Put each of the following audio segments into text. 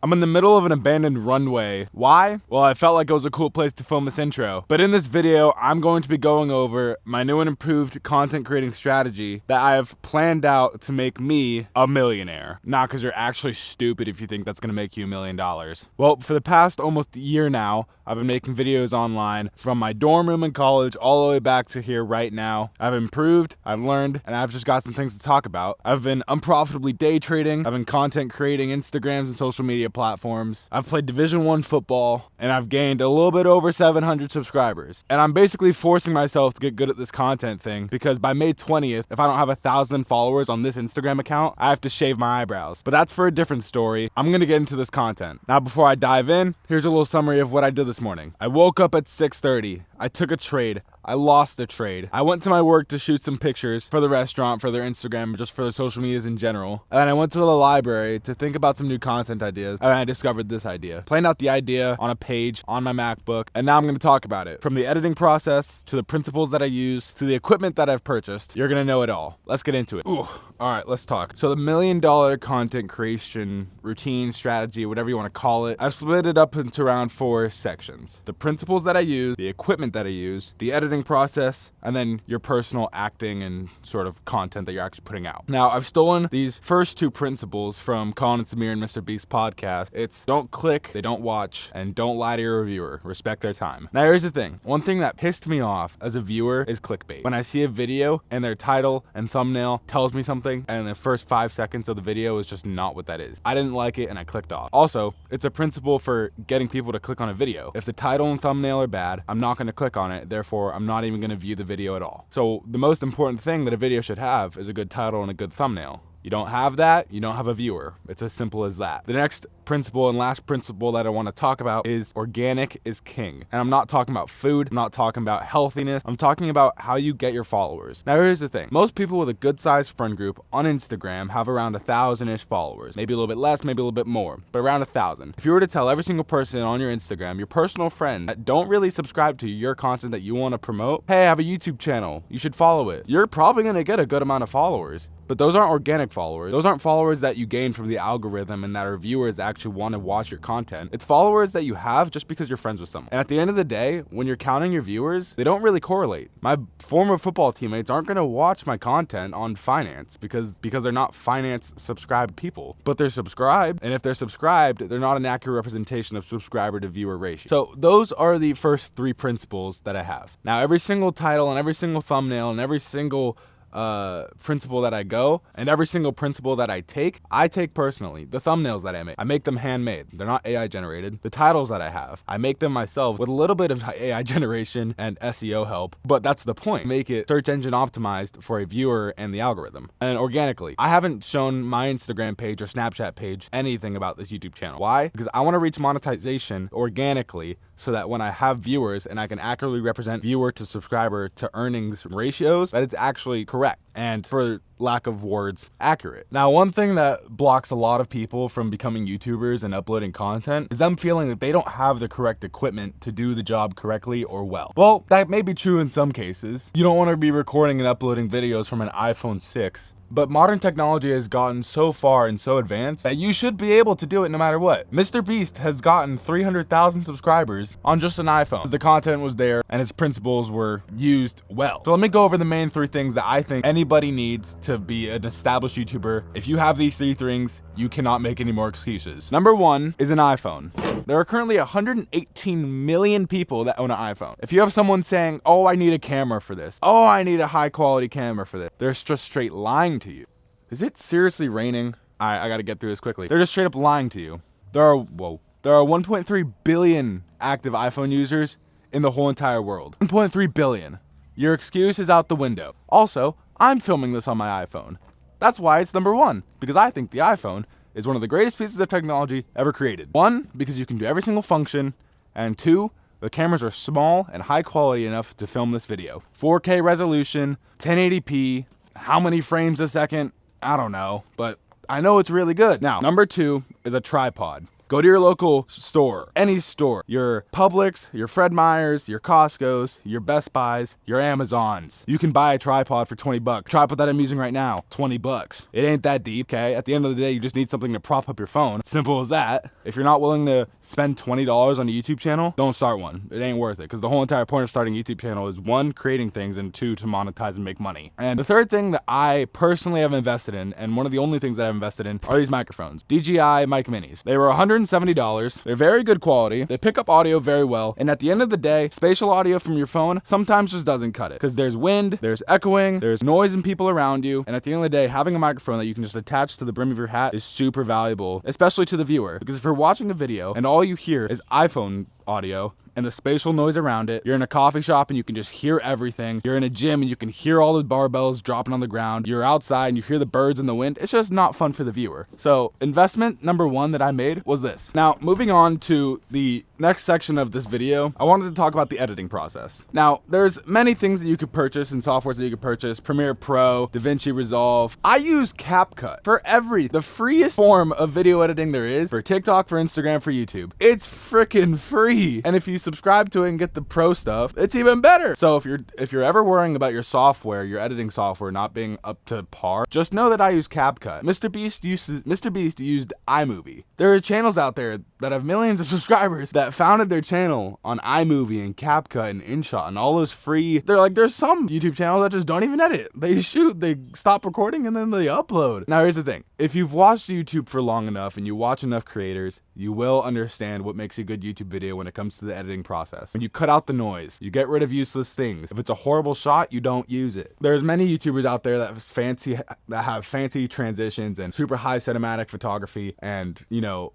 I'm in the middle of an abandoned runway. Why? Well, I felt like it was a cool place to film this intro. But in this video, I'm going to be going over my new and improved content creating strategy that I have planned out to make me a millionaire. Not because you're actually stupid if you think that's gonna make you $1 million. Well, for the past almost year now, I've been making videos online from my dorm room in college all the way back to here right now. I've improved, I've learned, and I've just got some things to talk about. I've been unprofitably day trading, I've been content creating Instagrams and social media platforms. I've played Division I football, and I've gained a little bit over 700 subscribers. And I'm basically forcing myself to get good at this content thing because by May 20th, if I don't have 1,000 followers on this Instagram account, I have to shave my eyebrows. But that's for a different story. I'm gonna get into this content. Now, before I dive in, here's a little summary of what I did this morning. I woke up at 6:30. I took a trade. I lost a trade. I went to my work to shoot some pictures for the restaurant, for their Instagram, just for their social medias in general. And then I went to the library to think about some new content ideas. And I discovered this idea. Planned out the idea on a page on my MacBook. And now I'm going to talk about it. From the editing process, to the principles that I use, to the equipment that I've purchased. You're going to know it all. Let's get into it. Ooh. All right, let's talk. So the $1 million content creation routine, strategy, whatever you want to call it, I've split it up into around 4 sections. The principles that I use, the equipment that I use, the editing process, and then your personal acting and sort of content that you're actually putting out. Now, I've stolen these first 2 principles from Colin and Samir and Mr. Beast podcast. It's don't click, they don't watch, and don't lie to your reviewer. Respect their time. Now, here's the thing. One thing that pissed me off as a viewer is clickbait. When I see a video and their title and thumbnail tells me something, and the first 5 seconds of the video is just not what that is. I didn't like it and I clicked off. Also, it's a principle for getting people to click on a video. If the title and thumbnail are bad, I'm not going to click on it. Therefore, I'm not even going to view the video at all. So the most important thing that a video should have is a good title and a good thumbnail. You don't have that, you don't have a viewer. It's as simple as that. The next principle and last principle that I want to talk about is organic is king. And I'm not talking about food, I'm not talking about healthiness, I'm talking about how you get your followers. Now here's the thing. Most people with a good sized friend group on Instagram have around 1,000-ish followers. Maybe a little bit less, maybe a little bit more, but around 1,000. If you were to tell every single person on your Instagram, your personal friend that don't really subscribe to your content that you want to promote, hey, I have a YouTube channel, you should follow it. You're probably going to get a good amount of followers. But those aren't organic followers. Those aren't followers that you gain from the algorithm and that our viewers actually want to watch your content. It's followers that you have just because you're friends with someone. And at the end of the day, when you're counting your viewers, they don't really correlate. My former football teammates aren't going to watch my content on finance because they're not finance subscribed people. But they're subscribed, and if they're subscribed, they're not an accurate representation of subscriber to viewer ratio. So those are the first 3 principles that I have. Now every single title and every single thumbnail and every single principle that I go and every single principle that I take personally. The thumbnails that I make them handmade. They're not AI generated. The titles that I make them myself with a little bit of AI generation and SEO help, but that's the point. Make it search engine optimized for a viewer and the algorithm. And organically, I haven't shown my Instagram page or Snapchat page anything about this YouTube channel. Why? Because I want to reach monetization organically so that when I have viewers and I can accurately represent viewer to subscriber to earnings ratios, that it's actually correct and, for lack of words, accurate. Now, one thing that blocks a lot of people from becoming YouTubers and uploading content is them feeling that they don't have the correct equipment to do the job correctly or well. Well, that may be true in some cases. You don't want to be recording and uploading videos from an iPhone 6. But modern technology has gotten so far and so advanced that you should be able to do it no matter what. Mr. Beast has gotten 300,000 subscribers on just an iPhone. The content was there and his principles were used well. So let me go over the main 3 things that I think anybody needs to be an established YouTuber. If you have these 3 things, you cannot make any more excuses. Number 1 is an iPhone. There are currently 118 million people that own an iPhone. If you have someone saying, oh, I need a camera for this, oh, I need a high quality camera for this, they're just straight lying to you. Is it seriously raining? I gotta get through this quickly. They're just straight up lying to you. There are 1.3 billion active iPhone users in the whole entire world. 1.3 billion. Your excuse is out the window. Also, I'm filming this on my iPhone. That's why it's number 1, because I think the iPhone is one of the greatest pieces of technology ever created. 1, because you can do every single function, and 2, the cameras are small and high quality enough to film this video. 4K resolution, 1080p, how many frames a second? I don't know, but I know it's really good. Now, number 2 is a tripod. Go to your local store, any store, your Publix, your Fred Meyers, your Costco's, your Best Buys, your Amazons. You can buy a tripod for 20 bucks. Tripod that I'm using right now, 20 bucks. It ain't that deep, okay? At the end of the day, you just need something to prop up your phone. Simple as that. If you're not willing to spend $20 on a YouTube channel, don't start one. It ain't worth it, because the whole entire point of starting a YouTube channel is 1, creating things, and 2, to monetize and make money. And the third thing that I personally have invested in, and one of the only things that I've invested in, are these microphones. DJI Mic Minis. They were $170. They're very good quality. They pick up audio very well. And at the end of the day, spatial audio from your phone sometimes just doesn't cut it, because there's wind, there's echoing, there's noise and people around you. And at the end of the day, having a microphone that you can just attach to the brim of your hat is super valuable, especially to the viewer. Because if you're watching a video and all you hear is iPhone audio and the spatial noise around it, you're in a coffee shop and you can just hear everything. You're in a gym and you can hear all the barbells dropping on the ground. You're outside and you hear the birds in the wind. It's just not fun for the viewer. So investment number 1 that I made was this. Now, moving on to the next section of this video, I wanted to talk about the editing process. Now, there's many things that you could purchase and softwares that you could purchase. Premiere Pro, DaVinci Resolve. I use CapCut for the freest form of video editing there is, for TikTok, for Instagram, for YouTube. It's freaking free. And if you subscribe to it and get the pro stuff, it's even better. So if you're ever worrying about your software, your editing software not being up to par, just know that I use CapCut. Mr. Beast used iMovie. There are channels out there that have millions of subscribers that founded their channel on iMovie and CapCut and InShot and all those free. There's some YouTube channels that just don't even edit. They shoot, they stop recording, and then they upload. Now here's the thing. If you've watched YouTube for long enough and you watch enough creators, you will understand what makes a good YouTube video when it comes to the editing process. When you cut out the noise, you get rid of useless things. If it's a horrible shot, you don't use it. There's many YouTubers out there that have fancy transitions and super high cinematic photography and,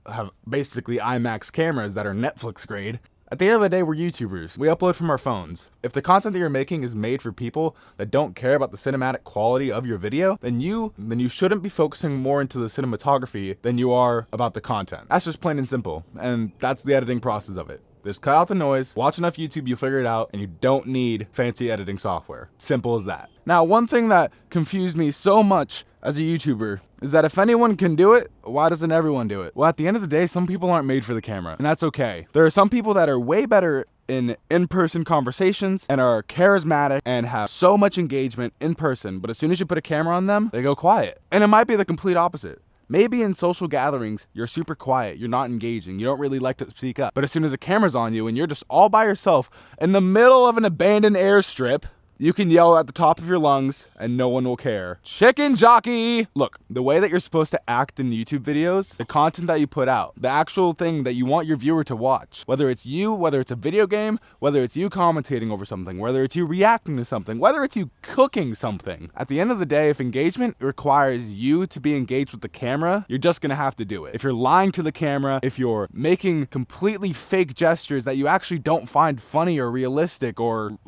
have basically IMAX cameras that are Netflix grade. At the end of the day, we're YouTubers. We upload from our phones. If the content that you're making is made for people that don't care about the cinematic quality of your video, then you shouldn't be focusing more into the cinematography than you are about the content. That's just plain and simple. And that's the editing process of it. Just cut out the noise, watch enough YouTube, you figure it out, and you don't need fancy editing software. Simple as that. Now, one thing that confused me so much as a YouTuber is that if anyone can do it, why doesn't everyone do it? Well, at the end of the day, some people aren't made for the camera, and that's okay. There are some people that are way better in-person conversations and are charismatic and have so much engagement in person, but as soon as you put a camera on them, they go quiet. And it might be the complete opposite. Maybe in social gatherings, you're super quiet, you're not engaging, you don't really like to speak up. But as soon as a camera's on you and you're just all by yourself in the middle of an abandoned airstrip, you can yell at the top of your lungs and no one will care. Chicken jockey! Look, the way that you're supposed to act in YouTube videos, the content that you put out, the actual thing that you want your viewer to watch, whether it's you, whether it's a video game, whether it's you commentating over something, whether it's you reacting to something, whether it's you cooking something. At the end of the day, if engagement requires you to be engaged with the camera, you're just gonna have to do it. If you're lying to the camera, if you're making completely fake gestures that you actually don't find funny or realistic or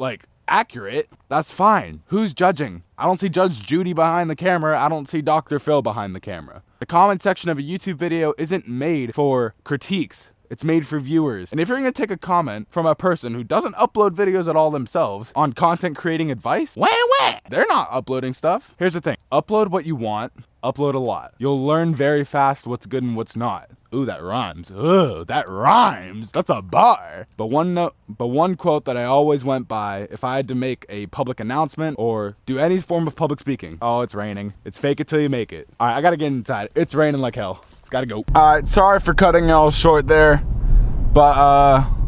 accurate, that's fine. Who's judging? I don't see Judge Judy behind the camera. I don't see Dr. Phil behind the camera. The comment section of a YouTube video isn't made for critiques. It's made for viewers. And if you're gonna take a comment from a person who doesn't upload videos at all themselves on content creating advice, they're not uploading stuff. Here's the thing. Upload what you want. Upload a lot. You'll learn very fast what's good and what's not. Ooh, that rhymes. Ooh, that rhymes. That's a bar. But one quote that I always went by if I had to make a public announcement or do any form of public speaking. Oh, it's raining. It's fake it till you make it. All right, I gotta get inside. It's raining like hell. Gotta go. All right, sorry for cutting y'all short there, but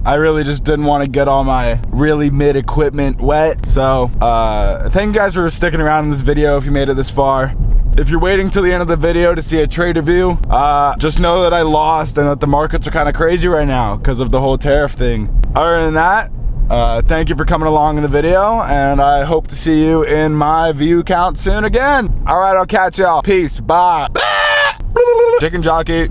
I really just didn't want to get all my really mid equipment wet. So thank you guys for sticking around in this video if you made it this far. If you're waiting till the end of the video to see a trade review, just know that I lost and that the markets are kind of crazy right now because of the whole tariff thing. Other than that, thank you for coming along in the video, and I hope to see you in my view count soon again. All right, I'll catch y'all. Peace. Bye. Chicken jockey.